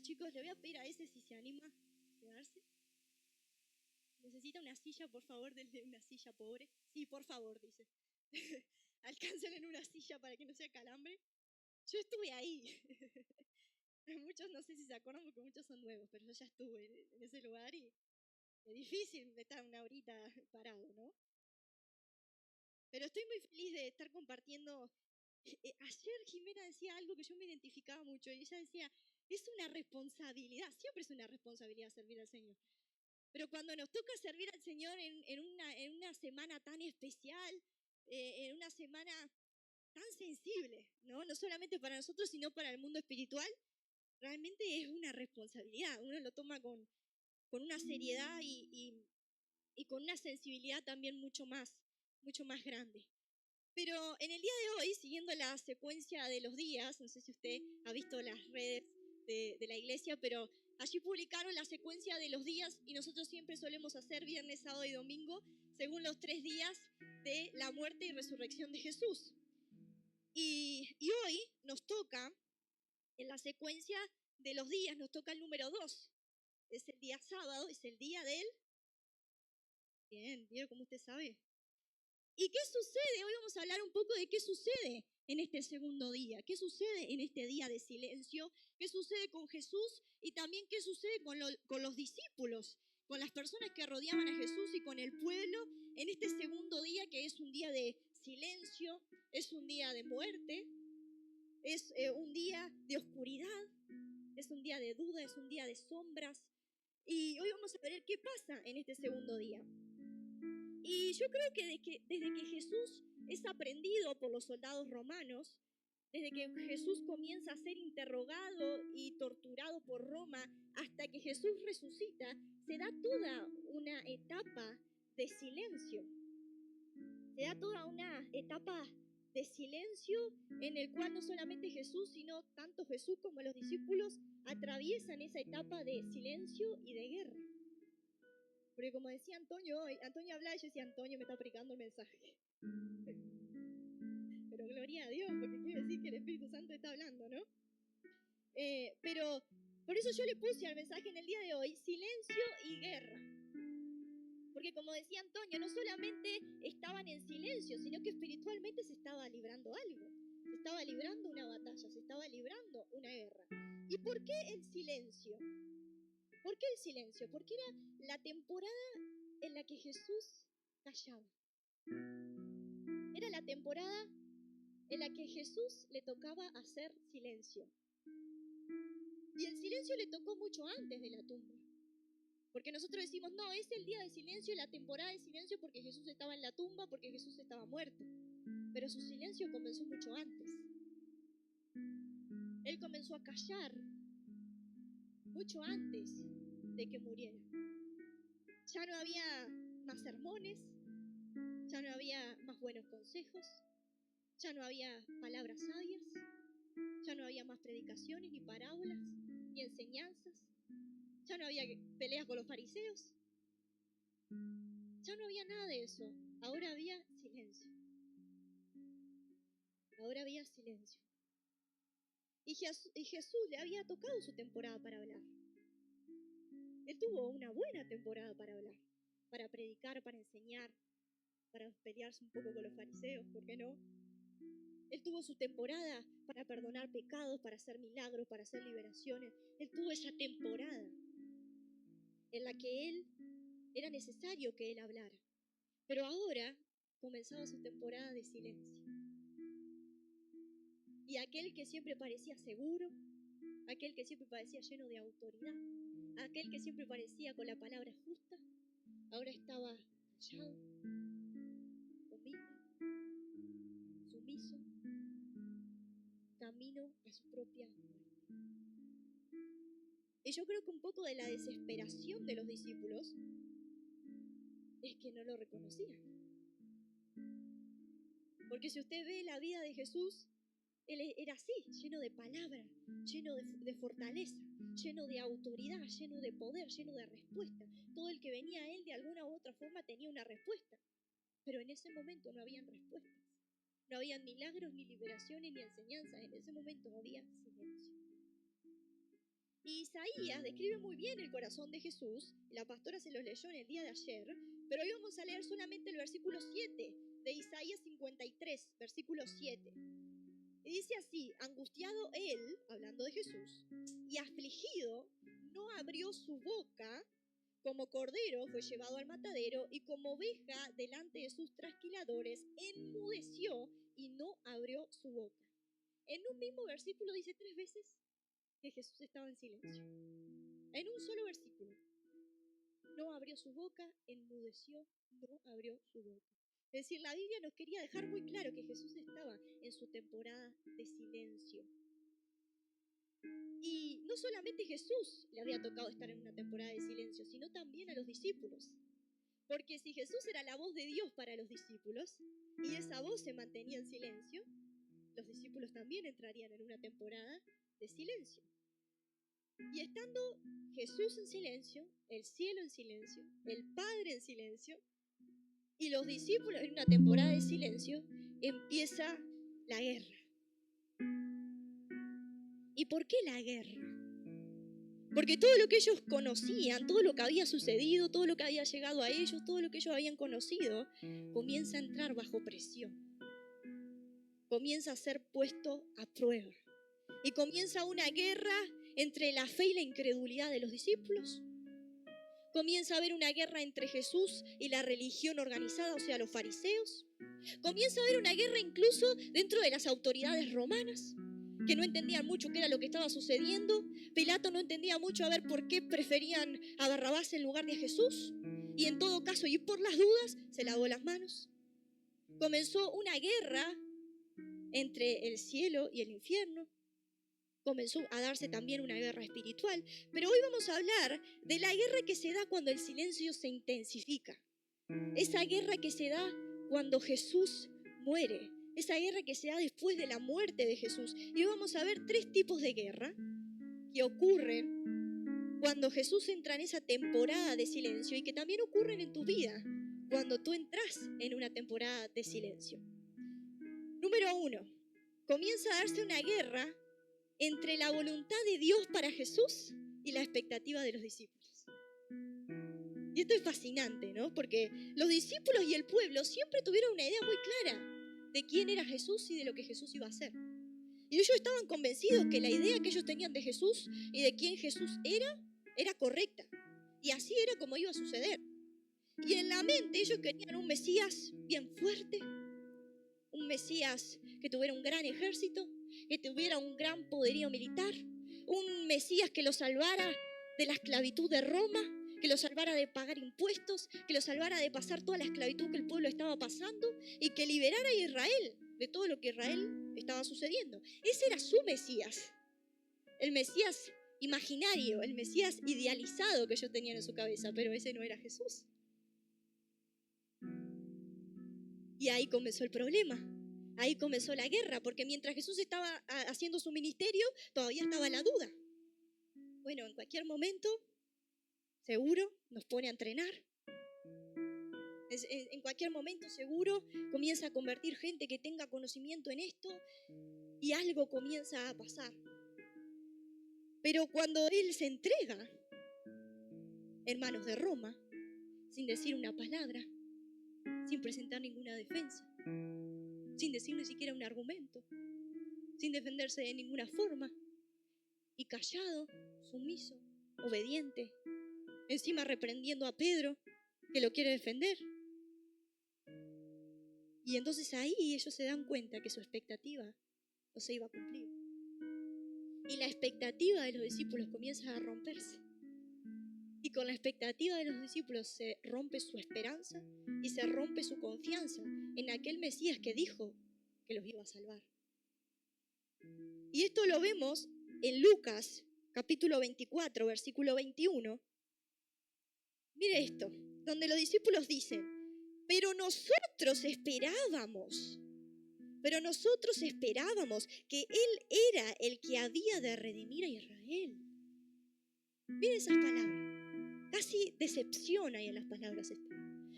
chicos, le voy a pedir a ese si se anima a quedarse. ¿Necesita una silla? Por favor, denle una silla, pobre. Sí, por favor, dice. Alcáncen en una silla para que no sea calambre. Yo estuve ahí. Muchos no sé si se acuerdan porque muchos son nuevos, pero yo ya estuve en ese lugar y es difícil estar una horita parado, ¿no? Pero estoy muy feliz de estar compartiendo. Ayer Jimena decía algo que yo me identificaba mucho y ella decía, es una responsabilidad, siempre es una responsabilidad servir al Señor. Pero cuando nos toca servir al Señor en una semana tan especial, en una semana tan sensible, ¿no? No solamente para nosotros, sino para el mundo espiritual, realmente es una responsabilidad. Uno lo toma con una seriedad y con una sensibilidad también mucho más grande. Pero en el día de hoy, siguiendo la secuencia de los días, no sé si usted ha visto las redes de la iglesia, pero allí publicaron la secuencia de los días y nosotros siempre solemos hacer viernes, sábado y domingo según los 3 días de la muerte y resurrección de Jesús. Y hoy nos toca, en la secuencia de los días, nos toca el número 2. Es el día sábado, es el día del... Bien, ¿vieron cómo usted sabe? ¿Y qué sucede? Hoy vamos a hablar un poco de qué sucede en este segundo día, qué sucede en este día de silencio, qué sucede con Jesús y también qué sucede con los discípulos, con las personas que rodeaban a Jesús y con el pueblo en este segundo día que es un día de silencio, es un día de muerte, es un día de oscuridad, es un día de duda, es un día de sombras. Y hoy vamos a ver qué pasa en este segundo día. Y yo creo que desde que Jesús es aprendido por los soldados romanos, desde que Jesús comienza a ser interrogado y torturado por Roma, hasta que Jesús resucita, se da toda una etapa de silencio. Se da toda una etapa de silencio en el cual no solamente Jesús, sino tanto Jesús como los discípulos atraviesan esa etapa de silencio y de guerra. Porque como decía Antonio hoy, Antonio hablaba y yo decía, Antonio me está aplicando el mensaje. Pero gloria a Dios, porque quiere decir que el Espíritu Santo está hablando, ¿no? Pero por eso yo le puse al mensaje en el día de hoy, silencio y guerra. Porque como decía Antonio, no solamente estaban en silencio, sino que espiritualmente se estaba librando algo. Se estaba librando una batalla, se estaba librando una guerra. ¿Y por qué el silencio? ¿Por qué el silencio? Porque era la temporada en la que Jesús callaba. Era la temporada en la que Jesús le tocaba hacer silencio. Y el silencio le tocó mucho antes de la tumba. Porque nosotros decimos, no, es el día de silencio, la temporada de silencio porque Jesús estaba en la tumba, porque Jesús estaba muerto. Pero su silencio comenzó mucho antes. Él comenzó a callar mucho antes de que muriera. Ya no había más sermones, ya no había más buenos consejos, ya no había palabras sabias, ya no había más predicaciones, ni parábolas, ni enseñanzas, ya no había peleas con los fariseos, ya no había nada de eso. Ahora había silencio. Ahora había silencio. Y Jesús le había tocado su temporada para hablar. Él tuvo una buena temporada para hablar, para predicar, para enseñar, para pelearse un poco con los fariseos, ¿por qué no? Él tuvo su temporada para perdonar pecados, para hacer milagros, para hacer liberaciones. Él tuvo esa temporada en la que era necesario que él hablara. Pero ahora comenzaba su temporada de silencio. Y aquel que siempre parecía seguro, aquel que siempre parecía lleno de autoridad, aquel que siempre parecía con la palabra justa, ahora estaba callado, humilde, sumiso, camino a su propia muerte. Y yo creo que un poco de la desesperación de los discípulos es que no lo reconocían. Porque si usted ve la vida de Jesús, él era así, lleno de palabra, lleno de fortaleza, lleno de autoridad, lleno de poder, lleno de respuesta. Todo el que venía a él de alguna u otra forma tenía una respuesta. Pero en ese momento no habían respuestas. No habían milagros, ni liberaciones, ni enseñanzas. En ese momento había silencio. Y Isaías describe muy bien el corazón de Jesús. La pastora se los leyó en el día de ayer, pero hoy vamos a leer solamente el versículo 7 de Isaías 53, versículo 7. Y dice así: angustiado él, hablando de Jesús, y afligido, no abrió su boca. Como cordero fue llevado al matadero, y como oveja delante de sus trasquiladores, enmudeció y no abrió su boca. En un mismo versículo dice 3 veces que Jesús estaba en silencio. En un solo versículo. No abrió su boca, enmudeció, no abrió su boca. Es decir, la Biblia nos quería dejar muy claro que Jesús estaba en su temporada de silencio. Y no solamente Jesús le había tocado estar en una temporada de silencio, sino también a los discípulos. Porque si Jesús era la voz de Dios para los discípulos, y esa voz se mantenía en silencio, los discípulos también entrarían en una temporada de silencio. Y estando Jesús en silencio, el cielo en silencio, el Padre en silencio, y los discípulos en una temporada de silencio, empieza la guerra. ¿Y por qué la guerra? Porque todo lo que ellos conocían, todo lo que había sucedido, todo lo que había llegado a ellos, todo lo que ellos habían conocido, comienza a entrar bajo presión. Comienza a ser puesto a prueba. Y comienza una guerra entre la fe y la incredulidad de los discípulos. Comienza a haber una guerra entre Jesús y la religión organizada, o sea, los fariseos. Comienza a haber una guerra incluso dentro de las autoridades romanas, que no entendían mucho qué era lo que estaba sucediendo. Pilato no entendía mucho a ver por qué preferían a Barrabás en lugar de a Jesús. Y en todo caso, y por las dudas, se lavó las manos. Comenzó una guerra entre el cielo y el infierno. Comenzó a darse también una guerra espiritual. Pero hoy vamos a hablar de la guerra que se da cuando el silencio se intensifica. Esa guerra que se da cuando Jesús muere. Esa guerra que se da después de la muerte de Jesús. Y hoy vamos a ver 3 tipos de guerra que ocurren cuando Jesús entra en esa temporada de silencio y que también ocurren en tu vida cuando tú entras en una temporada de silencio. Número 1. Comienza a darse una guerra entre la voluntad de Dios para Jesús y la expectativa de los discípulos. Y esto es fascinante, ¿no? Porque los discípulos y el pueblo siempre tuvieron una idea muy clara de quién era Jesús y de lo que Jesús iba a hacer. Y ellos estaban convencidos que la idea que ellos tenían de Jesús y de quién Jesús era correcta. Y así era como iba a suceder. Y en la mente ellos querían un Mesías bien fuerte, un Mesías que tuviera un gran ejército, que tuviera un gran poderío militar, un Mesías que los salvara de la esclavitud de Roma, que los salvara de pagar impuestos, que los salvara de pasar toda la esclavitud que el pueblo estaba pasando y que liberara a Israel de todo lo que Israel estaba sucediendo. Ese era su Mesías, el Mesías imaginario, el Mesías idealizado que ellos tenían en su cabeza, pero ese no era Jesús. Y ahí comenzó el problema, ahí comenzó la guerra, porque mientras Jesús estaba haciendo su ministerio, todavía estaba la duda. Bueno, en cualquier momento, seguro, nos pone a entrenar. En cualquier momento, seguro, comienza a convertir gente que tenga conocimiento en esto y algo comienza a pasar. Pero cuando Él se entrega en manos de Roma, sin decir una palabra, sin presentar ninguna defensa, sin decir ni siquiera un argumento, sin defenderse de ninguna forma, y callado, sumiso, obediente, encima reprendiendo a Pedro, que lo quiere defender. Y entonces ahí ellos se dan cuenta que su expectativa no se iba a cumplir. Y la expectativa de los discípulos comienza a romperse. Y con la expectativa de los discípulos se rompe su esperanza y se rompe su confianza en aquel Mesías que dijo que los iba a salvar. Y esto lo vemos en Lucas, capítulo 24, versículo 21. Mire esto, donde los discípulos dicen: pero nosotros esperábamos que Él era el que había de redimir a Israel. Miren esas palabras, casi decepción hay en las palabras estas.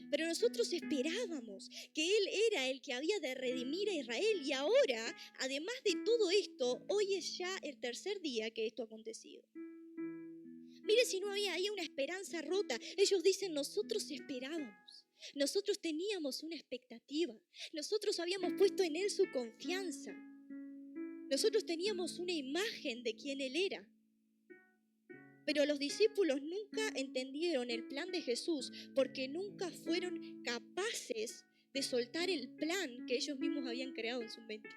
Pero nosotros esperábamos que Él era el que había de redimir a Israel, y ahora, además de todo esto, hoy es ya el 3er día que esto ha acontecido. Mire si no había ahí una esperanza rota. Ellos dicen, nosotros esperábamos, nosotros teníamos una expectativa, nosotros habíamos puesto en Él su confianza, nosotros teníamos una imagen de quién Él era. Pero los discípulos nunca entendieron el plan de Jesús porque nunca fueron capaces de soltar el plan que ellos mismos habían creado en su mente.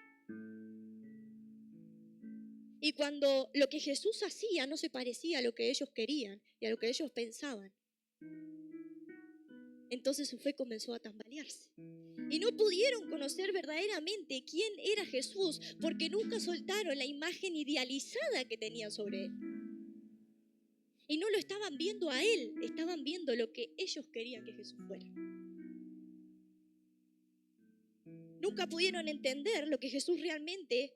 Y cuando lo que Jesús hacía no se parecía a lo que ellos querían y a lo que ellos pensaban, entonces su fe comenzó a tambalearse. Y no pudieron conocer verdaderamente quién era Jesús porque nunca soltaron la imagen idealizada que tenían sobre Él. Y no lo estaban viendo a Él, estaban viendo lo que ellos querían que Jesús fuera. Nunca pudieron entender lo que Jesús realmente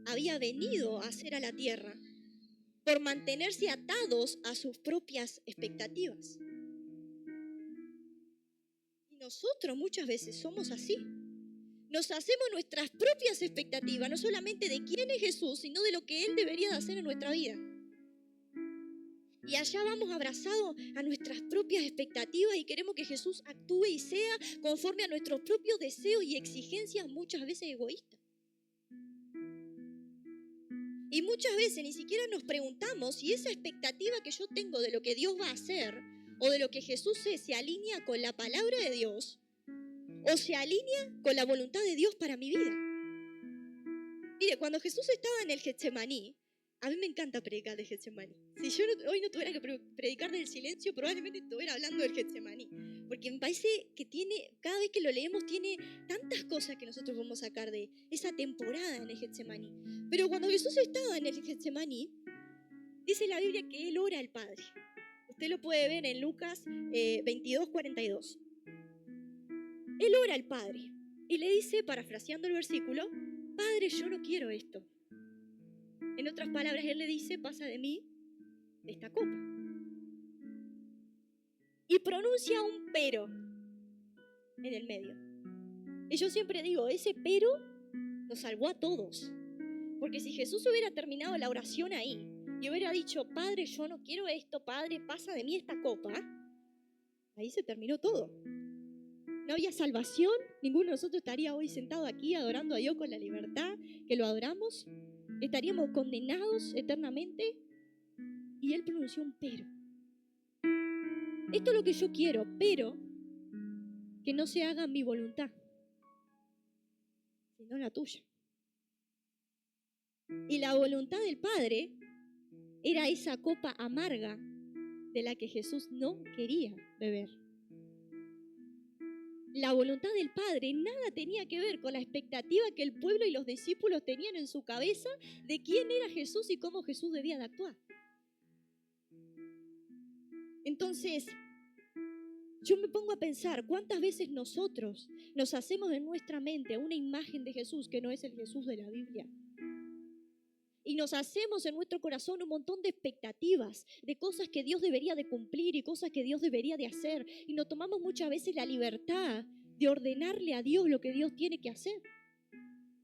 había venido a hacer a la tierra por mantenerse atados a sus propias expectativas. Y nosotros muchas veces somos así. Nos hacemos nuestras propias expectativas, no solamente de quién es Jesús, sino de lo que Él debería de hacer en nuestra vida. Y allá vamos abrazados a nuestras propias expectativas y queremos que Jesús actúe y sea conforme a nuestros propios deseos y exigencias, muchas veces egoístas. Y muchas veces ni siquiera nos preguntamos si esa expectativa que yo tengo de lo que Dios va a hacer o de lo que Jesús es se alinea con la palabra de Dios o se alinea con la voluntad de Dios para mi vida. Mire, cuando Jesús estaba en el Getsemaní, a mí me encanta predicar del Getsemaní. Si yo hoy no tuviera que predicar del silencio, probablemente estuviera hablando del Getsemaní. Porque me parece que cada vez que lo leemos, tiene tantas cosas que nosotros vamos a sacar de esa temporada en el Getsemaní. Pero cuando Jesús estaba en el Getsemaní, dice la Biblia que Él ora al Padre. Usted lo puede ver en Lucas 22:42. Él ora al Padre y le dice, parafraseando el versículo, Padre, yo no quiero esto. En otras palabras, Él le dice, pasa de mí esta copa. Y pronuncia un pero en el medio. Y yo siempre digo, ese pero nos salvó a todos. Porque si Jesús hubiera terminado la oración ahí y hubiera dicho, Padre, yo no quiero esto, Padre, pasa de mí esta copa, ahí se terminó todo. No había salvación, ninguno de nosotros estaría hoy sentado aquí adorando a Dios con la libertad que lo adoramos. Estaríamos condenados eternamente. Y Él pronunció un pero. Esto es lo que yo quiero, pero que no se haga mi voluntad, sino la tuya. Y la voluntad del Padre era esa copa amarga de la que Jesús no quería beber. La voluntad del Padre nada tenía que ver con la expectativa que el pueblo y los discípulos tenían en su cabeza de quién era Jesús y cómo Jesús debía de actuar. Entonces, yo me pongo a pensar cuántas veces nosotros nos hacemos en nuestra mente una imagen de Jesús que no es el Jesús de la Biblia. Y nos hacemos en nuestro corazón un montón de expectativas, de cosas que Dios debería de cumplir y cosas que Dios debería de hacer. Y nos tomamos muchas veces la libertad de ordenarle a Dios lo que Dios tiene que hacer.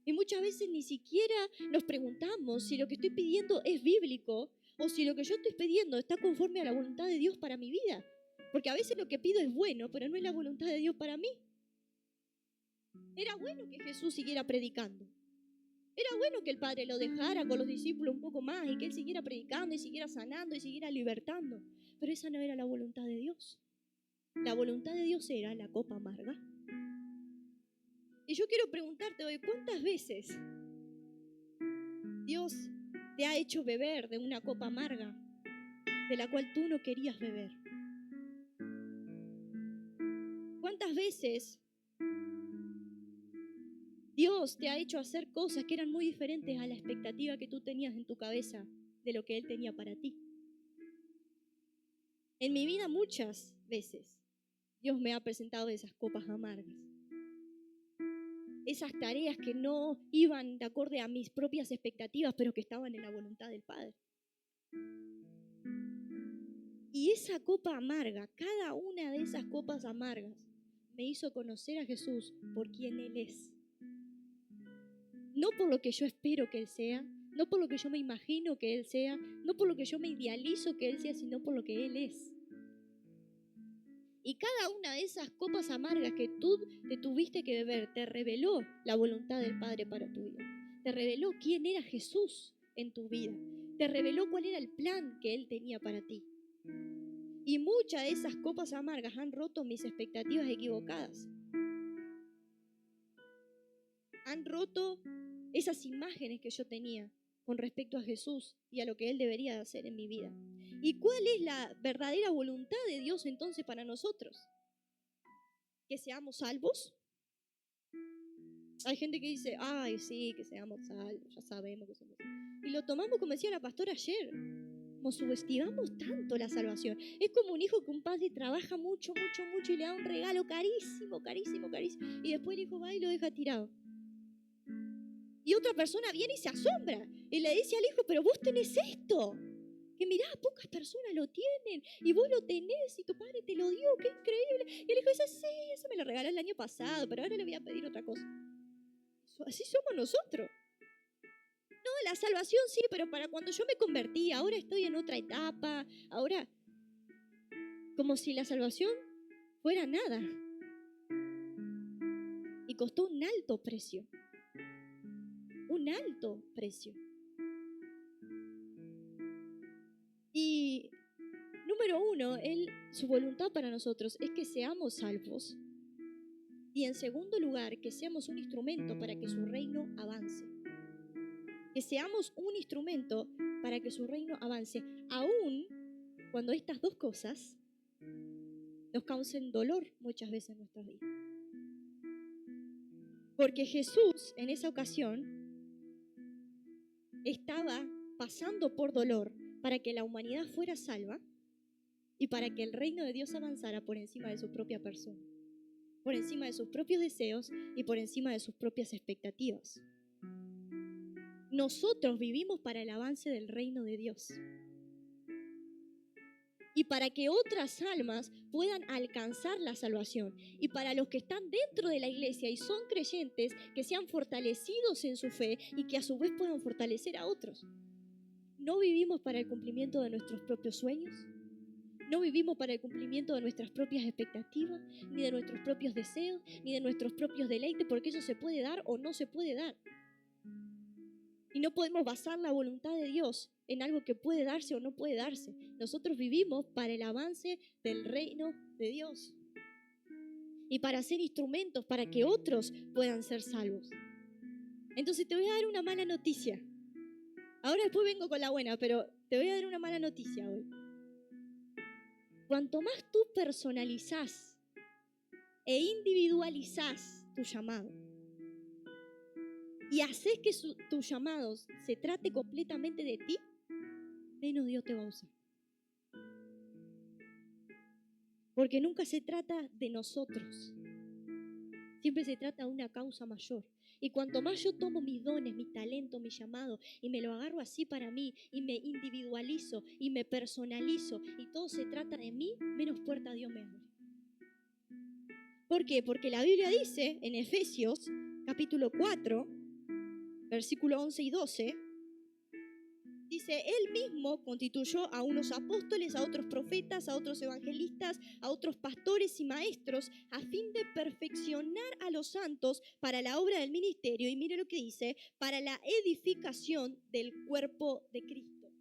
Y muchas veces ni siquiera nos preguntamos si lo que estoy pidiendo es bíblico o si lo que yo estoy pidiendo está conforme a la voluntad de Dios para mi vida. Porque a veces lo que pido es bueno, pero no es la voluntad de Dios para mí. Era bueno que Jesús siguiera predicando. Era bueno que el Padre lo dejara con los discípulos un poco más y que Él siguiera predicando y siguiera sanando y siguiera libertando. Pero esa no era la voluntad de Dios. La voluntad de Dios era la copa amarga. Y yo quiero preguntarte hoy, ¿cuántas veces Dios te ha hecho beber de una copa amarga de la cual tú no querías beber? ¿Cuántas veces Dios te ha hecho hacer cosas que eran muy diferentes a la expectativa que tú tenías en tu cabeza de lo que Él tenía para ti? En mi vida muchas veces Dios me ha presentado esas copas amargas. Esas tareas que no iban de acuerdo a mis propias expectativas, pero que estaban en la voluntad del Padre. Y esa copa amarga, cada una de esas copas amargas, me hizo conocer a Jesús por quien Él es. No por lo que yo espero que Él sea, no por lo que yo me imagino que Él sea, no por lo que yo me idealizo que Él sea, sino por lo que Él es. Y cada una de esas copas amargas que tú te tuviste que beber te reveló la voluntad del Padre para tu vida. Te reveló quién era Jesús en tu vida. Te reveló cuál era el plan que Él tenía para ti. Y muchas de esas copas amargas han roto mis expectativas equivocadas. Han roto esas imágenes que yo tenía con respecto a Jesús y a lo que Él debería de hacer en mi vida. ¿Y cuál es la verdadera voluntad de Dios entonces para nosotros? ¿Que seamos salvos? Hay gente que dice, ay, sí, que seamos salvos, ya sabemos que somos salvos. Y lo tomamos, como decía la pastora ayer, como subestimamos tanto la salvación. Es como un hijo que un padre trabaja mucho y le da un regalo carísimo, y después el hijo va y lo deja tirado. Y otra persona viene y se asombra y le dice al hijo, pero vos tenés esto, que mirá, pocas personas lo tienen y vos lo tenés y tu padre te lo dio, qué increíble. Y el hijo dice, sí, eso me lo regaló el año pasado, pero ahora le voy a pedir otra cosa. Así somos nosotros. No, la salvación sí, pero para cuando yo me convertí, ahora estoy en otra etapa, ahora, como si la salvación fuera nada. Y costó un alto precio. Un alto precio. Y número uno, su voluntad para nosotros es que seamos salvos. Y en segundo lugar, que seamos un instrumento para que su reino avance. Que seamos un instrumento para que su reino avance, aun cuando estas dos cosas nos causen dolor muchas veces en nuestras vidas. Porque Jesús en esa ocasión estaba pasando por dolor para que la humanidad fuera salva y para que el reino de Dios avanzara por encima de su propia persona, por encima de sus propios deseos y por encima de sus propias expectativas. Nosotros vivimos para el avance del reino de Dios y para que otras almas puedan alcanzar la salvación, y para los que están dentro de la iglesia y son creyentes, que sean fortalecidos en su fe y que a su vez puedan fortalecer a otros. No vivimos para el cumplimiento de nuestros propios sueños, no vivimos para el cumplimiento de nuestras propias expectativas, ni de nuestros propios deseos, ni de nuestros propios deleites, porque eso se puede dar o no se puede dar. Y no podemos basar la voluntad de Dios en algo que puede darse o no puede darse. Nosotros vivimos para el avance del reino de Dios y para ser instrumentos para que otros puedan ser salvos. Entonces te voy a dar una mala noticia. Ahora después vengo con la buena, pero te voy a dar una mala noticia hoy. Cuanto más tú personalizás e individualizás tu llamado y haces que tus llamados se trate completamente de ti, menos Dios te va a usar. Porque nunca se trata de nosotros. Siempre se trata de una causa mayor. Y cuanto más yo tomo mis dones, mi talento, mi llamado, y me lo agarro así para mí, y me individualizo, y me personalizo, y todo se trata de mí, menos puerta Dios me abre. ¿Por qué? Porque la Biblia dice en Efesios, capítulo 4, versículo 11 y 12, dice, Él mismo constituyó a unos apóstoles, a otros profetas, a otros evangelistas, a otros pastores y maestros, a fin de perfeccionar a los santos para la obra del ministerio. Y mire lo que dice, para la edificación del cuerpo de Cristo.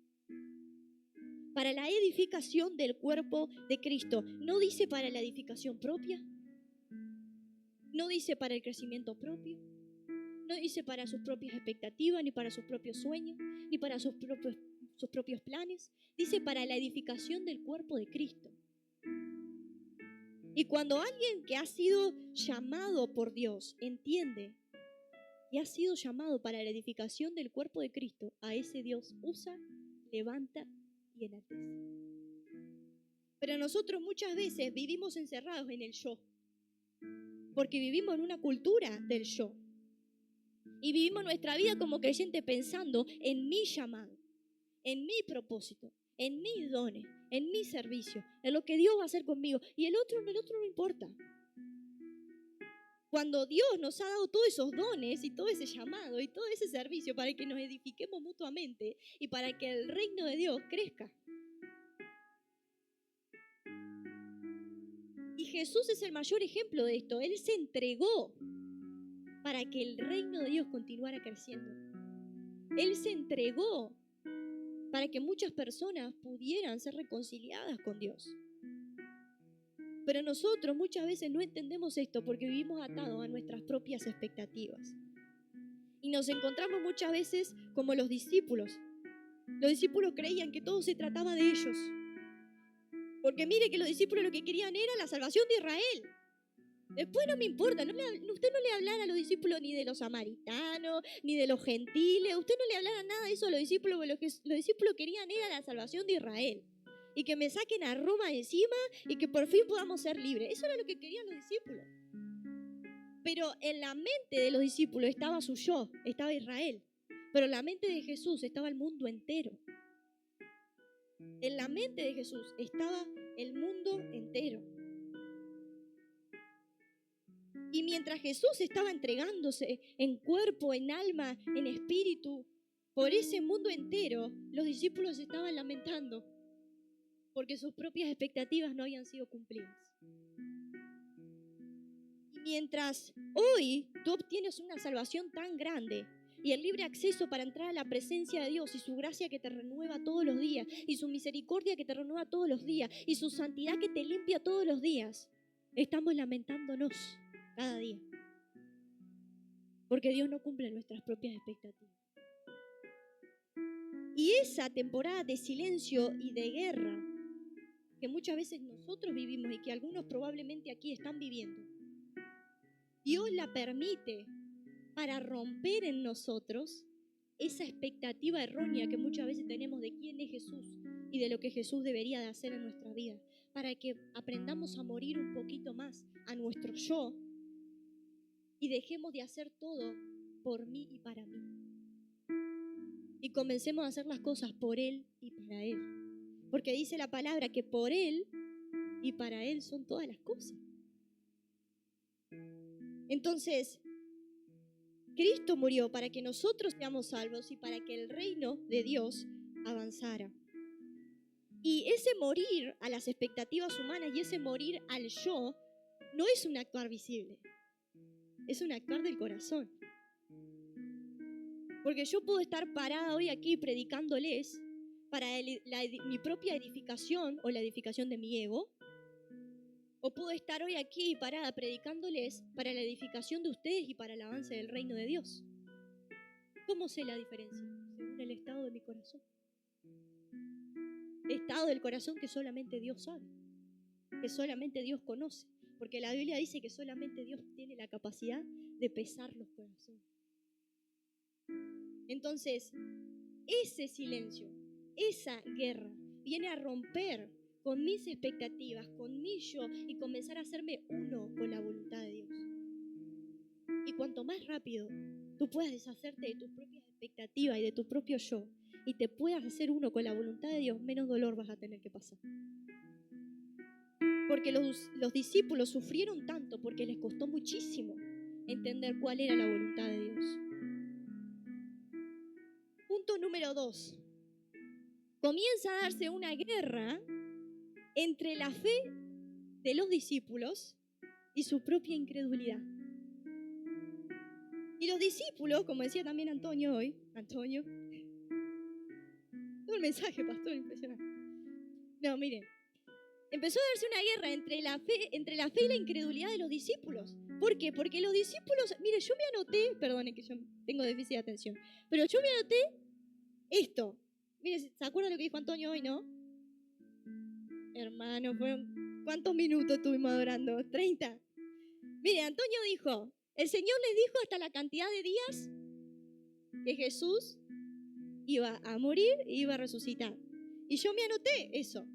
Para la edificación del cuerpo de Cristo. No dice para la edificación propia. No dice para el crecimiento propio. No dice para sus propias expectativas, ni para sus propios sueños, ni para sus propios planes. Dice para la edificación del cuerpo de Cristo. Y cuando alguien que ha sido llamado por Dios entiende y ha sido llamado para la edificación del cuerpo de Cristo, a ese Dios usa, levanta y enaltece. Pero nosotros muchas veces vivimos encerrados en el yo, porque vivimos en una cultura del yo. Y vivimos nuestra vida como creyentes pensando en mi llamado, en mi propósito, en mis dones, en mi servicio, en lo que Dios va a hacer conmigo. Y el otro no importa. Cuando Dios nos ha dado todos esos dones y todo ese llamado y todo ese servicio para que nos edifiquemos mutuamente y para que el reino de Dios crezca. Y Jesús es el mayor ejemplo de esto. Él se entregó para que el reino de Dios continuara creciendo. Él se entregó para que muchas personas pudieran ser reconciliadas con Dios. Pero nosotros muchas veces no entendemos esto porque vivimos atados a nuestras propias expectativas. Y nos encontramos muchas veces como los discípulos. Los discípulos creían que todo se trataba de ellos. Porque mire que los discípulos lo que querían era la salvación de Israel. Después no me importa, usted no le hablara a los discípulos ni de los samaritanos, ni de los gentiles, usted no le hablara nada de eso a los discípulos, porque los discípulos querían era la salvación de Israel. Y que me saquen a Roma de encima y que por fin podamos ser libres. Eso era lo que querían los discípulos. Pero en la mente de los discípulos estaba su yo, estaba Israel. Pero en la mente de Jesús estaba el mundo entero. En la mente de Jesús estaba el mundo entero. Y mientras Jesús estaba entregándose en cuerpo, en alma, en espíritu, por ese mundo entero, los discípulos estaban lamentando porque sus propias expectativas no habían sido cumplidas. Y mientras hoy tú obtienes una salvación tan grande y el libre acceso para entrar a la presencia de Dios y su gracia que te renueva todos los días y su misericordia que te renueva todos los días y su santidad que te limpia todos los días, estamos lamentándonos cada día porque Dios no cumple nuestras propias expectativas. Y esa temporada de silencio y de guerra que muchas veces nosotros vivimos y que algunos probablemente aquí están viviendo, Dios la permite para romper en nosotros esa expectativa errónea que muchas veces tenemos de quién es Jesús y de lo que Jesús debería de hacer en nuestra vida, para que aprendamos a morir un poquito más a nuestro yo y dejemos de hacer todo por mí y para mí. Y comencemos a hacer las cosas por Él y para Él. Porque dice la palabra que por Él y para Él son todas las cosas. Entonces, Cristo murió para que nosotros seamos salvos y para que el reino de Dios avanzara. Y ese morir a las expectativas humanas y ese morir al yo no es un actuar visible, es un actuar del corazón. Porque yo puedo estar parada hoy aquí predicándoles para mi propia edificación o la edificación de mi ego, o puedo estar hoy aquí parada predicándoles para la edificación de ustedes y para el avance del reino de Dios. ¿Cómo sé la diferencia? Según el estado de mi corazón. Estado del corazón que solamente Dios sabe, que solamente Dios conoce, porque la Biblia dice que solamente Dios tiene la capacidad de pesar los corazones. Entonces, ese silencio, esa guerra, viene a romper con mis expectativas, con mi yo y comenzar a hacerme uno con la voluntad de Dios. Y cuanto más rápido tú puedas deshacerte de tus propias expectativas y de tu propio yo y te puedas hacer uno con la voluntad de Dios, menos dolor vas a tener que pasar. Porque los discípulos sufrieron tanto porque les costó muchísimo entender cuál era la voluntad de Dios. Punto número 2. Comienza a darse una guerra entre la fe de los discípulos y su propia incredulidad. Y los discípulos, como decía también Antonio hoy, todo el mensaje, pastor, impresionante. No, miren, empezó a darse una guerra entre la fe y la incredulidad de los discípulos. ¿Por qué? Porque los discípulos, mire, yo me anoté, perdonen que yo tengo déficit de atención, pero yo me anoté esto. Mire, ¿se acuerdan lo que dijo Antonio hoy, no? Hermano, ¿cuántos minutos estuvimos adorando? 30. Mire, Antonio dijo, el Señor les dijo hasta la cantidad de días que Jesús iba a morir y iba a resucitar. Y yo me anoté eso.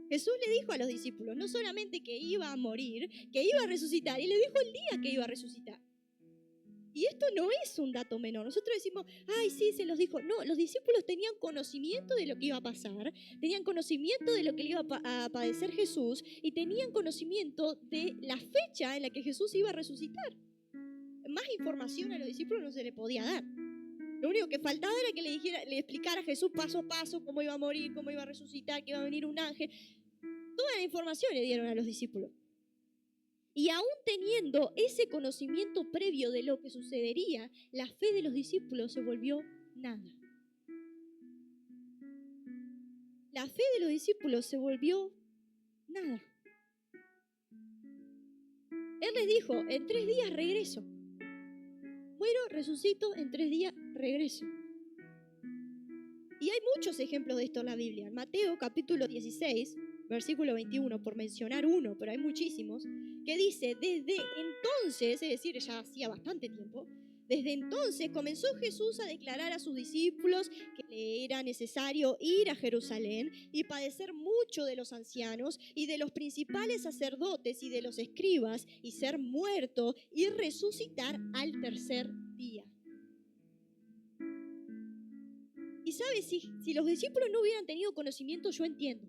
Jesús le dijo a los discípulos, no solamente que iba a morir, que iba a resucitar, y le dijo el día que iba a resucitar. Y esto no es un dato menor. Nosotros decimos, ay, sí, se los dijo. No, los discípulos tenían conocimiento de lo que iba a pasar, tenían conocimiento de lo que le iba a padecer Jesús y tenían conocimiento de la fecha en la que Jesús iba a resucitar. más información a los discípulos no se le podía dar. Lo único que faltaba era que le explicara a Jesús paso a paso cómo iba a morir, cómo iba a resucitar, que iba a venir un ángel. Toda la información le dieron a los discípulos. Y aún teniendo ese conocimiento previo de lo que sucedería, la fe de los discípulos se volvió nada. La fe de los discípulos se volvió nada. Él les dijo, en 3 días regreso. Muero, resucito, en 3 días regreso. Y hay muchos ejemplos de esto en la Biblia. En Mateo capítulo 16, versículo 21, por mencionar uno, pero hay muchísimos, que dice, desde entonces, es decir, ya hacía bastante tiempo, desde entonces comenzó Jesús a declarar a sus discípulos que le era necesario ir a Jerusalén y padecer mucho de los ancianos y de los principales sacerdotes y de los escribas y ser muerto y resucitar al tercer día. Y sabes, si los discípulos no hubieran tenido conocimiento, yo entiendo.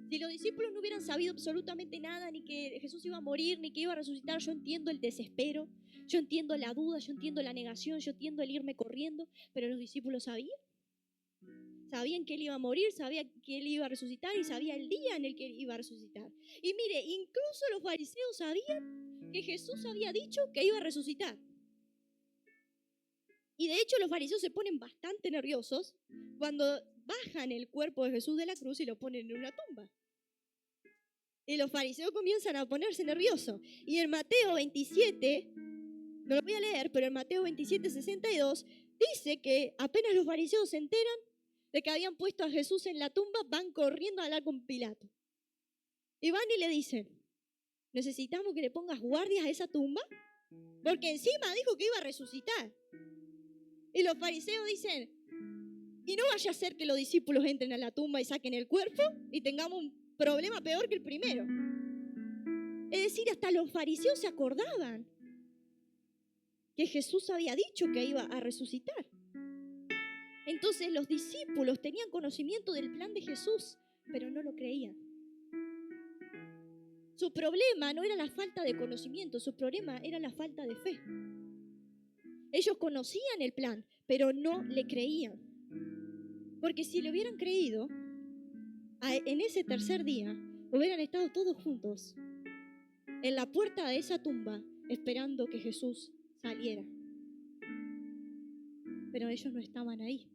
Si los discípulos no hubieran sabido absolutamente nada, ni que Jesús iba a morir, ni que iba a resucitar, yo entiendo el desespero, yo entiendo la duda, yo entiendo la negación, yo entiendo el irme corriendo, pero los discípulos sabían que él iba a morir, sabían que él iba a resucitar y sabía el día en el que él iba a resucitar. Y mire, incluso los fariseos sabían que Jesús había dicho que iba a resucitar. Y de hecho los fariseos se ponen bastante nerviosos cuando bajan el cuerpo de Jesús de la cruz y lo ponen en una tumba. Y los fariseos comienzan a ponerse nerviosos. Y en Mateo 27, no lo voy a leer, pero en Mateo 27, 62, dice que apenas los fariseos se enteran de que habían puesto a Jesús en la tumba, van corriendo a hablar con Pilato. Y van y le dicen, necesitamos que le pongas guardias a esa tumba, porque encima dijo que iba a resucitar. Y los fariseos dicen, y no vaya a ser que los discípulos entren a la tumba y saquen el cuerpo y tengamos un problema peor que el primero. Es decir, hasta los fariseos se acordaban que Jesús había dicho que iba a resucitar. Entonces los discípulos tenían conocimiento del plan de Jesús, pero no lo creían. Su problema no era la falta de conocimiento, su problema era la falta de fe. Ellos conocían el plan, pero no le creían. Porque si le hubieran creído, en ese tercer día hubieran estado todos juntos en la puerta de esa tumba esperando que Jesús saliera. Pero ellos no estaban ahí.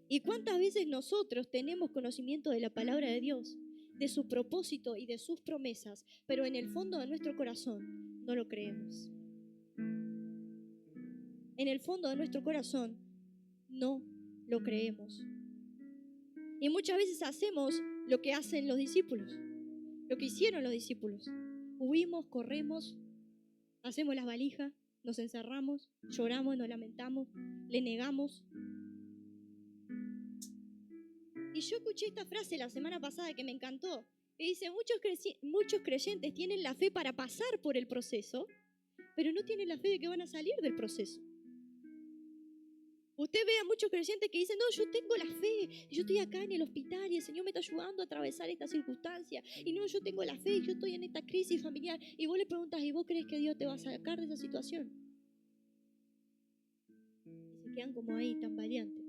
¿Y cuántas veces nosotros tenemos conocimiento de la palabra de Dios, de su propósito y de sus promesas, pero en el fondo de nuestro corazón no lo creemos? En el fondo de nuestro corazón no lo creemos. Y muchas veces hacemos lo que hacen los discípulos, lo que hicieron los discípulos. Huimos, corremos, hacemos las valijas, nos encerramos, lloramos, nos lamentamos, le negamos. Y yo escuché esta frase la semana pasada que me encantó, que dice, muchos creyentes tienen la fe para pasar por el proceso, pero no tienen la fe de que van a salir del proceso. Usted ve a muchos creyentes que dicen, no, yo tengo la fe, yo estoy acá en el hospital y el Señor me está ayudando a atravesar esta circunstancia. Y no, yo tengo la fe, yo estoy en esta crisis familiar. Y vos le preguntas, ¿y vos crees que Dios te va a sacar de esa situación? Y se quedan como ahí, tan valientes.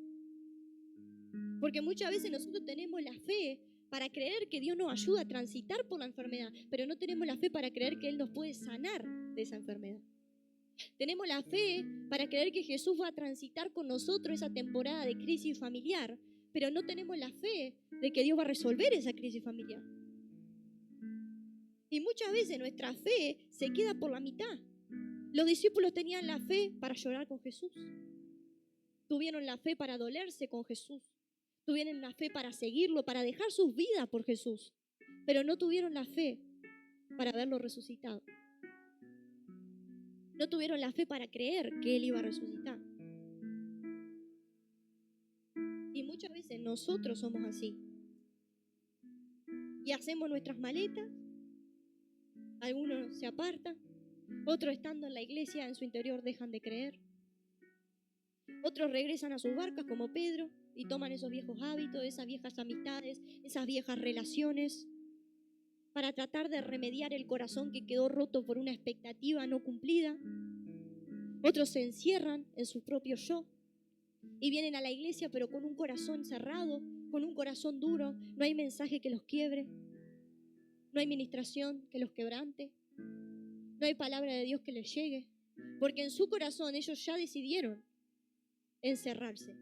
Porque muchas veces nosotros tenemos la fe para creer que Dios nos ayuda a transitar por la enfermedad, pero no tenemos la fe para creer que Él nos puede sanar de esa enfermedad. Tenemos la fe para creer que Jesús va a transitar con nosotros esa temporada de crisis familiar, pero no tenemos la fe de que Dios va a resolver esa crisis familiar. Y muchas veces nuestra fe se queda por la mitad. Los discípulos tenían la fe para llorar con Jesús. Tuvieron la fe para dolerse con Jesús. Tuvieron la fe para seguirlo, para dejar sus vidas por Jesús. Pero no tuvieron la fe para verlo resucitado. No tuvieron la fe para creer que Él iba a resucitar. Y muchas veces nosotros somos así. Y hacemos nuestras maletas. Algunos se apartan. Otros estando en la iglesia en su interior dejan de creer. Otros regresan a sus barcas como Pedro y toman esos viejos hábitos, esas viejas amistades, esas viejas relaciones. para tratar de remediar el corazón que quedó roto por una expectativa no cumplida. Otros se encierran en su propio yo y vienen a la iglesia pero con un corazón cerrado, con un corazón duro. No hay mensaje que los quiebre, no hay ministración que los quebrante, no hay palabra de Dios que les llegue, porque en su corazón ellos ya decidieron encerrarse,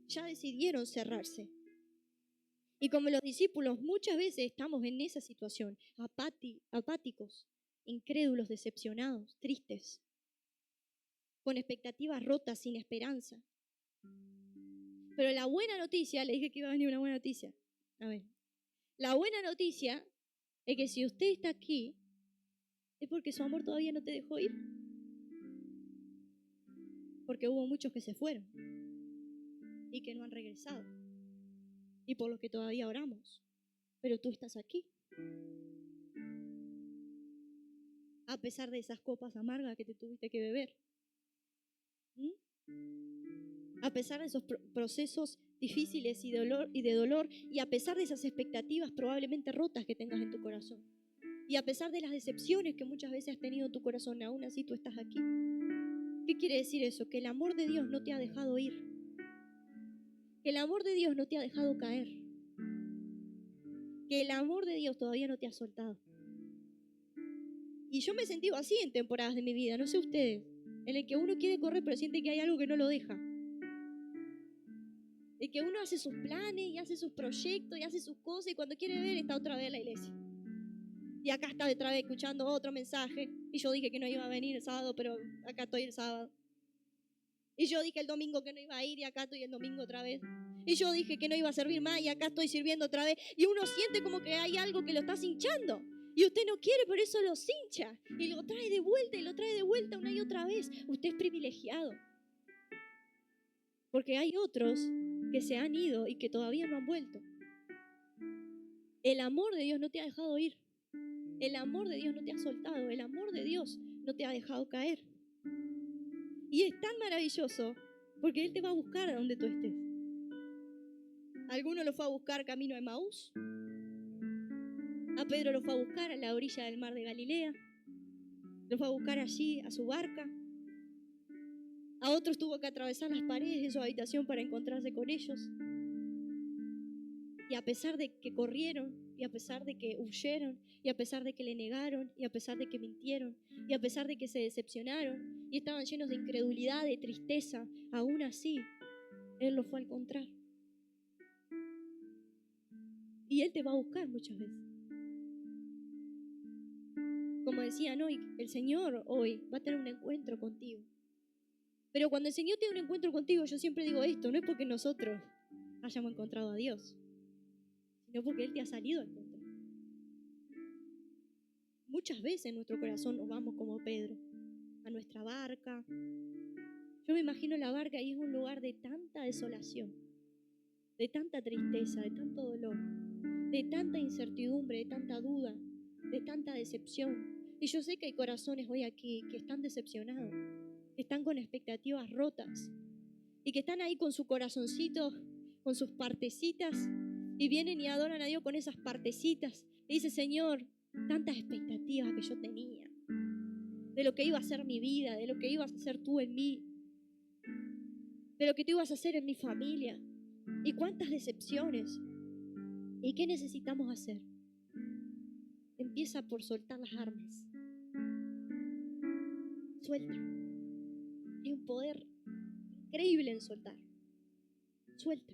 ya decidieron cerrarse. Y como los discípulos muchas veces estamos en esa situación, apáticos, incrédulos, decepcionados, tristes, con expectativas rotas, sin esperanza. Pero la buena noticia, le dije que iba a venir una buena noticia. A ver, la buena noticia es que si usted está aquí, es porque su amor todavía no te dejó ir. Porque hubo muchos que se fueron y que no han regresado. Y por los que todavía oramos. Pero tú estás aquí. A pesar de esas copas amargas que te tuviste que beber. A pesar de esos procesos difíciles y de dolor, y a pesar de esas expectativas probablemente rotas que tengas en tu corazón, y a pesar de las decepciones que muchas veces has tenido en tu corazón, aún así tú estás aquí. ¿Qué quiere decir eso? Que el amor de Dios no te ha dejado ir, que el amor de Dios no te ha dejado caer, que el amor de Dios todavía no te ha soltado. Y yo me he sentido así en temporadas de mi vida, no sé ustedes, en el que uno quiere correr pero siente que hay algo que no lo deja. De que uno hace sus planes y hace sus proyectos y hace sus cosas y cuando quiere ver está otra vez en la iglesia. Y acá está otra vez escuchando otro mensaje y yo dije que no iba a venir el sábado, pero acá estoy el sábado. Y yo dije el domingo que no iba a ir y acá estoy el domingo otra vez. Y yo dije que no iba a servir más y acá estoy sirviendo otra vez. Y uno siente como que hay algo que lo está hinchando. Y usted no quiere, por eso lo hincha. Y lo trae de vuelta y lo trae de vuelta una y otra vez. Usted es privilegiado. Porque hay otros que se han ido y que todavía no han vuelto. El amor de Dios no te ha dejado ir. El amor de Dios no te ha soltado. El amor de Dios no te ha dejado caer. Y es tan maravilloso porque Él te va a buscar a donde tú estés. Alguno lo fue a buscar camino a Emaús. A Pedro lo fue a buscar a la orilla del mar de Galilea. Lo fue a buscar allí a su barca. A otros tuvo que atravesar las paredes de su habitación para encontrarse con ellos. Y a pesar de que corrieron, y a pesar de que huyeron, y a pesar de que le negaron, y a pesar de que mintieron, y a pesar de que se decepcionaron, y estaban llenos de incredulidad, de tristeza, aún así, Él los fue a encontrar. Y Él te va a buscar muchas veces. Como decían hoy, el Señor hoy va a tener un encuentro contigo. Pero cuando el Señor tiene un encuentro contigo, yo siempre digo esto, no es porque nosotros hayamos encontrado a Dios, sino porque Él te ha salido a encontrar. Muchas veces en nuestro corazón nos vamos como Pedro, a nuestra barca. Yo me imagino la barca y es un lugar de tanta desolación, de tanta tristeza, de tanto dolor, de tanta incertidumbre, de tanta duda, de tanta decepción. Y yo sé que hay corazones hoy aquí que están decepcionados, que están con expectativas rotas y que están ahí con su corazoncito, con sus partecitas y vienen y adoran a Dios con esas partecitas. Y dice, Señor, tantas expectativas que yo tenía de lo que iba a ser mi vida, de lo que ibas a hacer tú en mí, de lo que tú ibas a hacer en mi familia. Y cuántas decepciones. ¿Y qué necesitamos hacer? Empieza por soltar las armas. Suelta. Hay un poder increíble en soltar. Suelta.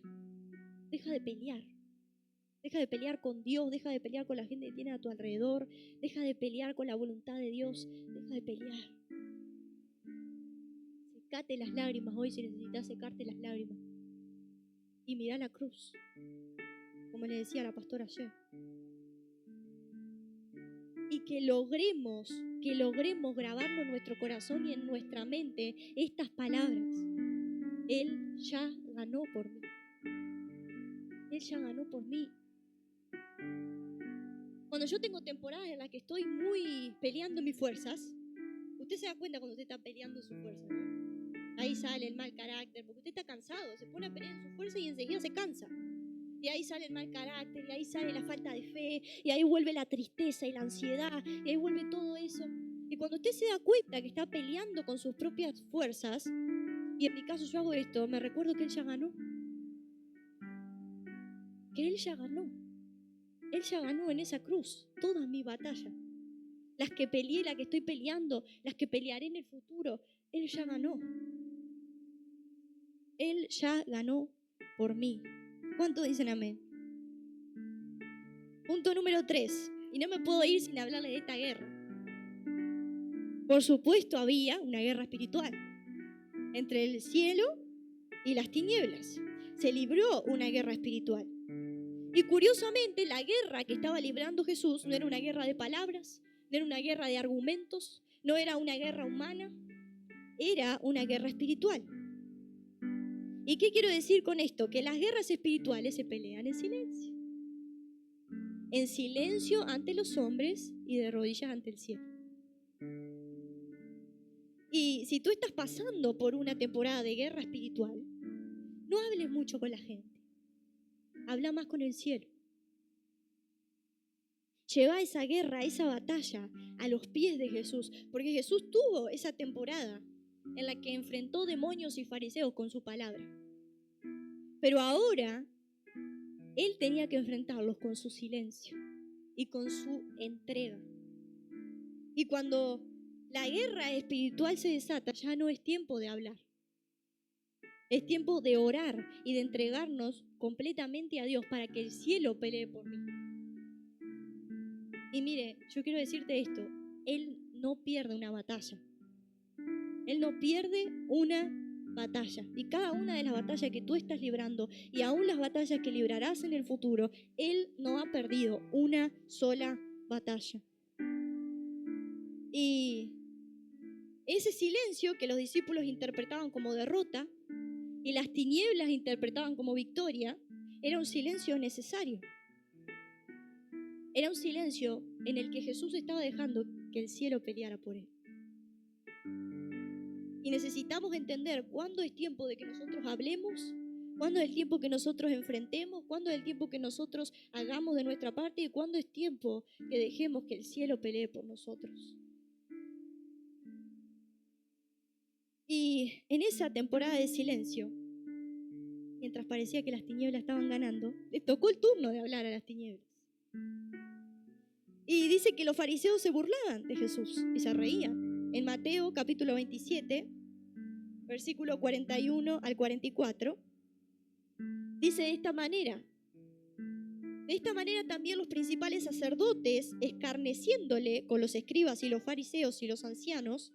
Deja de pelear. Deja de pelear con Dios. Deja de pelear con la gente que tiene a tu alrededor. Deja de pelear con la voluntad de Dios. Deja de pelear. Secate las lágrimas hoy si necesitas secarte las lágrimas. Y mira la cruz. Como le decía la pastora ayer. Y que logremos grabarlo en nuestro corazón y en nuestra mente estas palabras. Él ya ganó por mí. Él ya ganó por mí. Cuando yo tengo temporadas en las que estoy muy peleando mis fuerzas, usted se da cuenta cuando usted está peleando sus fuerzas, ¿no? Ahí sale el mal carácter, porque usted está cansado, se pone a pelear en sus fuerzas y enseguida se cansa. de ahí sale el mal carácter, y ahí sale la falta de fe, y ahí vuelve la tristeza y la ansiedad, y ahí vuelve todo eso. Y cuando usted se da cuenta que está peleando con sus propias fuerzas, y en mi caso yo hago esto, me recuerdo que Él ya ganó. Que Él ya ganó. Él ya ganó en esa cruz todas mis batallas. Las que peleé, las que estoy peleando, las que pelearé en el futuro. Él ya ganó. Él ya ganó por mí. ¿Cuántos dicen amén? Punto número 3. Y no me puedo ir sin hablarle de esta guerra. Por supuesto había una guerra espiritual entre el cielo y las tinieblas. Se libró una guerra espiritual. Y curiosamente la guerra que estaba librando Jesús no era una guerra de palabras, no era una guerra de argumentos, no era una guerra humana, era una guerra espiritual. ¿Y qué quiero decir con esto? Que las guerras espirituales se pelean en silencio. En silencio ante los hombres y de rodillas ante el cielo. Y si tú estás pasando por una temporada de guerra espiritual, no hables mucho con la gente. Habla más con el cielo. Lleva esa guerra, esa batalla a los pies de Jesús, porque Jesús tuvo esa temporada en la que enfrentó demonios y fariseos con su palabra. Pero ahora Él tenía que enfrentarlos con su silencio y con su entrega. Y cuando la guerra espiritual se desata, ya no es tiempo de hablar. Es tiempo de orar y de entregarnos completamente a Dios para que el cielo pelee por mí. Y mire, yo quiero decirte esto, Él no pierde una batalla. Él no pierde una batalla. Y cada una de las batallas que tú estás librando y aún las batallas que librarás en el futuro, Él no ha perdido una sola batalla. Y ese silencio que los discípulos interpretaban como derrota y las tinieblas interpretaban como victoria, era un silencio necesario. Era un silencio en el que Jesús estaba dejando que el cielo peleara por Él. Y necesitamos entender cuándo es tiempo de que nosotros hablemos, cuándo es el tiempo que nosotros enfrentemos, cuándo es el tiempo que nosotros hagamos de nuestra parte y cuándo es tiempo que dejemos que el cielo pelee por nosotros. Y en esa temporada de silencio, mientras parecía que las tinieblas estaban ganando, les tocó el turno de hablar a las tinieblas. Y dice que los fariseos se burlaban de Jesús y se reían. En Mateo capítulo 27, versículo 41 al 44, dice de esta manera también los principales sacerdotes, escarneciéndole con los escribas y los fariseos y los ancianos,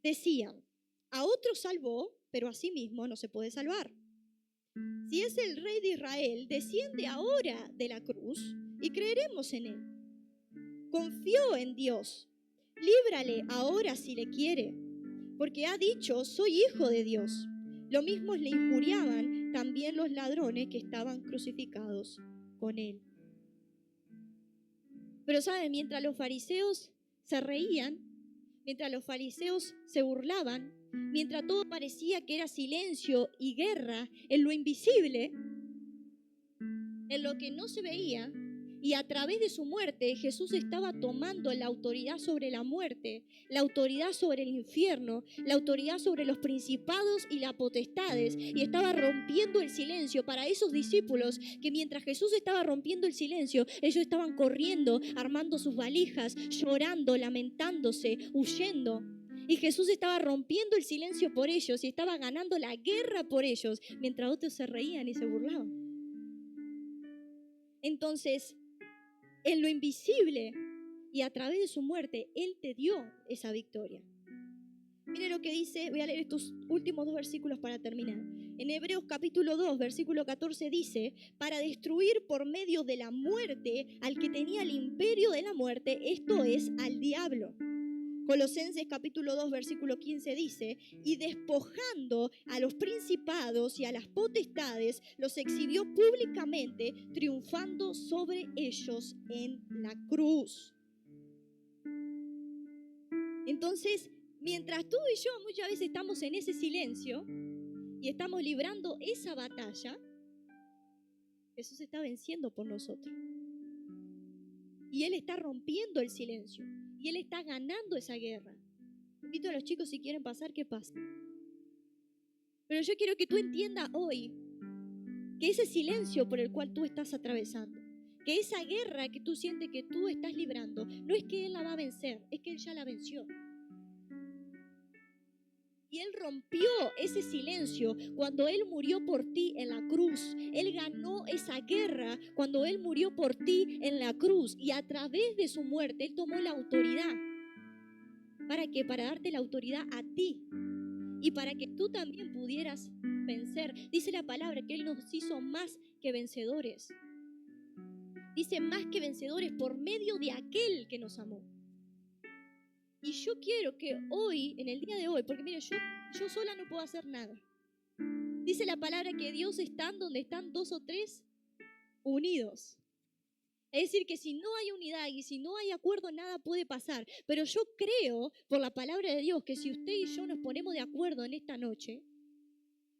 decían, a otros salvó, pero a sí mismo no se puede salvar. Si es el Rey de Israel, desciende ahora de la cruz y creeremos en él. Confió en Dios, líbrale ahora si le quiere, porque ha dicho, soy hijo de Dios. Lo mismo le injuriaban también los ladrones que estaban crucificados con él. Pero ¿saben? Mientras los fariseos se reían, mientras los fariseos se burlaban, mientras todo parecía que era silencio y guerra en lo invisible, en lo que no se veía, y a través de su muerte Jesús estaba tomando la autoridad sobre la muerte, la autoridad sobre el infierno, la autoridad sobre los principados y las potestades, y estaba rompiendo el silencio para esos discípulos que mientras Jesús estaba rompiendo el silencio, ellos estaban corriendo, armando sus valijas, llorando, lamentándose, huyendo. Y Jesús estaba rompiendo el silencio por ellos y estaba ganando la guerra por ellos, mientras otros se reían y se burlaban. Entonces, en lo invisible y a través de su muerte, Él te dio esa victoria. Mire lo que dice, voy a leer estos últimos 2 versículos para terminar. En Hebreos capítulo 2, versículo 14 dice, para destruir por medio de la muerte al que tenía el imperio de la muerte, esto es, al diablo. Colosenses capítulo 2, versículo 15 dice, y despojando a los principados y a las potestades, los exhibió públicamente, triunfando sobre ellos en la cruz. Entonces, mientras tú y yo muchas veces estamos en ese silencio y estamos librando esa batalla, Jesús está venciendo por nosotros. Y Él está rompiendo el silencio. Y Él está ganando esa guerra. Invito a los chicos, si quieren pasar, que pasen. Pero yo quiero que tú entiendas hoy que ese silencio por el cual tú estás atravesando, que esa guerra que tú sientes que tú estás librando, no es que Él la va a vencer, es que Él ya la venció. Y Él rompió ese silencio cuando Él murió por ti en la cruz. Él ganó esa guerra cuando Él murió por ti en la cruz. Y a través de su muerte, Él tomó la autoridad. ¿Para qué? Para darte la autoridad a ti. Y para que tú también pudieras vencer. Dice la palabra que Él nos hizo más que vencedores. Dice más que vencedores por medio de aquel que nos amó. Y yo quiero que hoy, en el día de hoy, porque mire, yo sola no puedo hacer nada. Dice la palabra que Dios está donde están 2 o 3 unidos. Es decir, que si no hay unidad y si no hay acuerdo, nada puede pasar. Pero yo creo, por la palabra de Dios, que si usted y yo nos ponemos de acuerdo en esta noche,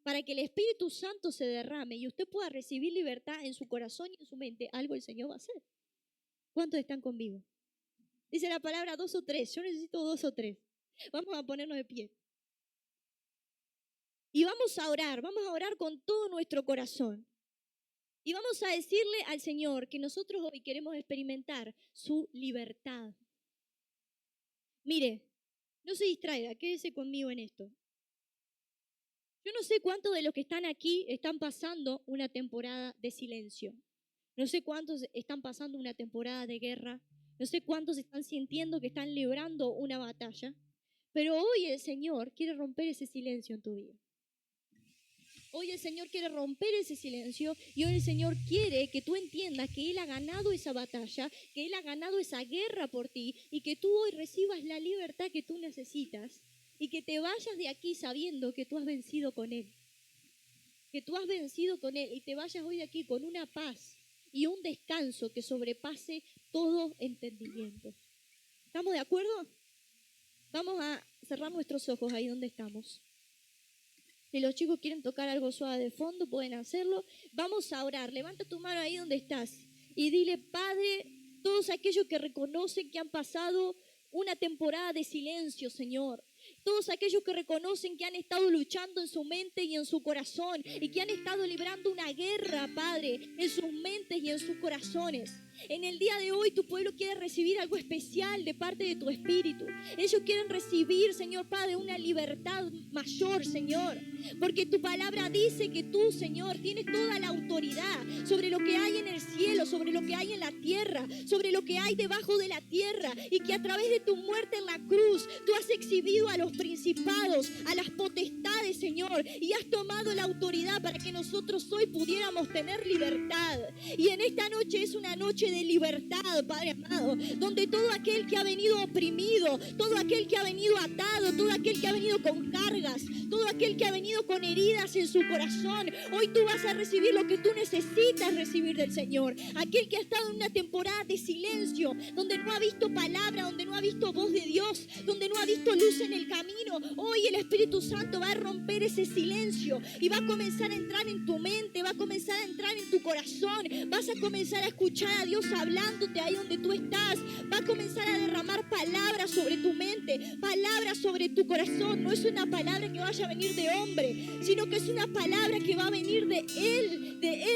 para que el Espíritu Santo se derrame y usted pueda recibir libertad en su corazón y en su mente, algo el Señor va a hacer. ¿Cuántos están conmigo? Dice la palabra 2 o 3. Yo necesito 2 o 3. Vamos a ponernos de pie. Y vamos a orar con todo nuestro corazón. Y vamos a decirle al Señor que nosotros hoy queremos experimentar su libertad. Mire, no se distraiga, quédese conmigo en esto. Yo no sé cuántos de los que están aquí están pasando una temporada de silencio. No sé cuántos están pasando una temporada de guerra. No sé cuántos están sintiendo que están librando una batalla. Pero hoy el Señor quiere romper ese silencio en tu vida. Hoy el Señor quiere romper ese silencio y hoy el Señor quiere que tú entiendas que Él ha ganado esa batalla, que Él ha ganado esa guerra por ti y que tú hoy recibas la libertad que tú necesitas y que te vayas de aquí sabiendo que tú has vencido con Él. Que tú has vencido con Él y te vayas hoy de aquí con una paz y un descanso que sobrepase todo entendimiento. ¿Estamos de acuerdo? Vamos a cerrar nuestros ojos ahí donde estamos. Si los chicos quieren tocar algo suave de fondo, pueden hacerlo. Vamos a orar. Levanta tu mano ahí donde estás y dile, Padre, todos aquellos que reconocen que han pasado una temporada de silencio, Señor. Todos aquellos que reconocen que han estado luchando en su mente y en su corazón y que han estado librando una guerra, Padre, en sus mentes y en sus corazones. En el día de hoy tu pueblo quiere recibir algo especial de parte de tu Espíritu. Ellos quieren recibir, Señor Padre, una libertad mayor, Señor. Porque tu palabra dice que tú, Señor, tienes toda la autoridad sobre lo que hay en el cielo, sobre lo que hay en la tierra, sobre lo que hay debajo de la tierra. Y que a través de tu muerte en la cruz, tú has exhibido a los principados, a las potestades, Señor. Y has tomado la autoridad para que nosotros hoy pudiéramos tener libertad. Y en esta noche es una noche de libertad, Padre amado, donde todo aquel que ha venido oprimido, todo aquel que ha venido atado, todo aquel que ha venido con cargas, todo aquel que ha venido con heridas en su corazón, hoy tú vas a recibir lo que tú necesitas recibir del Señor. Aquel que ha estado en una temporada de silencio, donde no ha visto palabra, donde no ha visto voz de Dios, donde no ha visto luz en el camino, hoy el Espíritu Santo va a romper ese silencio y va a comenzar a entrar en tu mente, va a comenzar a entrar en tu corazón, vas a comenzar a escuchar a Dios hablándote ahí donde tú estás, va a comenzar a derramar palabras sobre tu mente, palabras sobre tu corazón. No es una palabra que vaya a venir de hombre, sino que es una palabra que va a venir de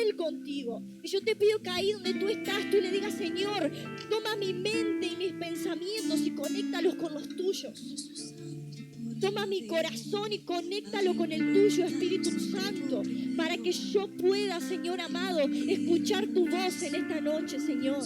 Él contigo. Y yo te pido que ahí donde tú estás, tú le digas, Señor, toma mi mente y mis pensamientos y conéctalos con los tuyos. Toma mi corazón y conéctalo con el tuyo, Espíritu Santo, para que yo pueda, Señor amado, escuchar tu voz en esta noche, Señor.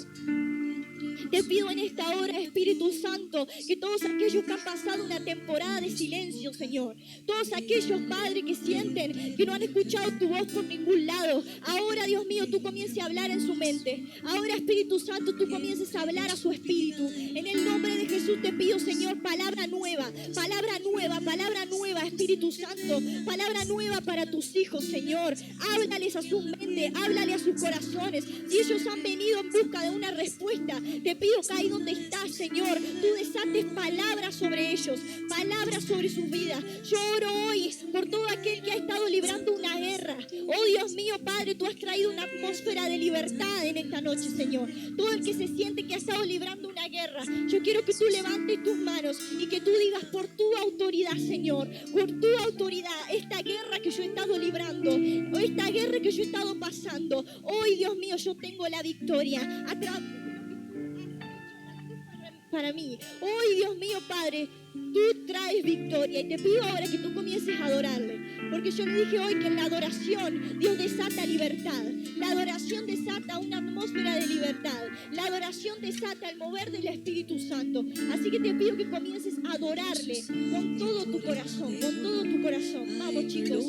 Te pido en esta hora, Espíritu Santo, que todos aquellos que han pasado una temporada de silencio, Señor, todos aquellos, Padre, que sienten que no han escuchado tu voz por ningún lado, ahora, Dios mío, tú comiences a hablar en su mente. Ahora, Espíritu Santo, tú comiences a hablar a su espíritu. En el nombre de Jesús te pido, Señor, palabra nueva, Espíritu Santo, palabra nueva para tus hijos, Señor. Háblales a su mente, háblale a sus corazones. Si ellos han venido en busca de una respuesta, te Te pido que ahí donde estás, Señor, tú desates palabras sobre ellos, palabras sobre sus vidas. Yo oro hoy por todo aquel que ha estado librando una guerra. Oh Dios mío, Padre, tú has traído una atmósfera de libertad en esta noche, Señor. Todo el que se siente que ha estado librando una guerra, yo quiero que tú levantes tus manos y que tú digas por tu autoridad, Señor, por tu autoridad, esta guerra que yo he estado librando, o esta guerra que yo he estado pasando, hoy, Dios mío, yo tengo la victoria a través para mí. Hoy, Dios mío, Padre, tú traes victoria y te pido ahora que tú comiences a adorarle, porque yo le dije hoy que en la adoración Dios desata libertad. La adoración desata una atmósfera de libertad. La adoración desata el mover del Espíritu Santo. Así que te pido que comiences a adorarle con todo tu corazón, con todo tu corazón. Vamos, chicos.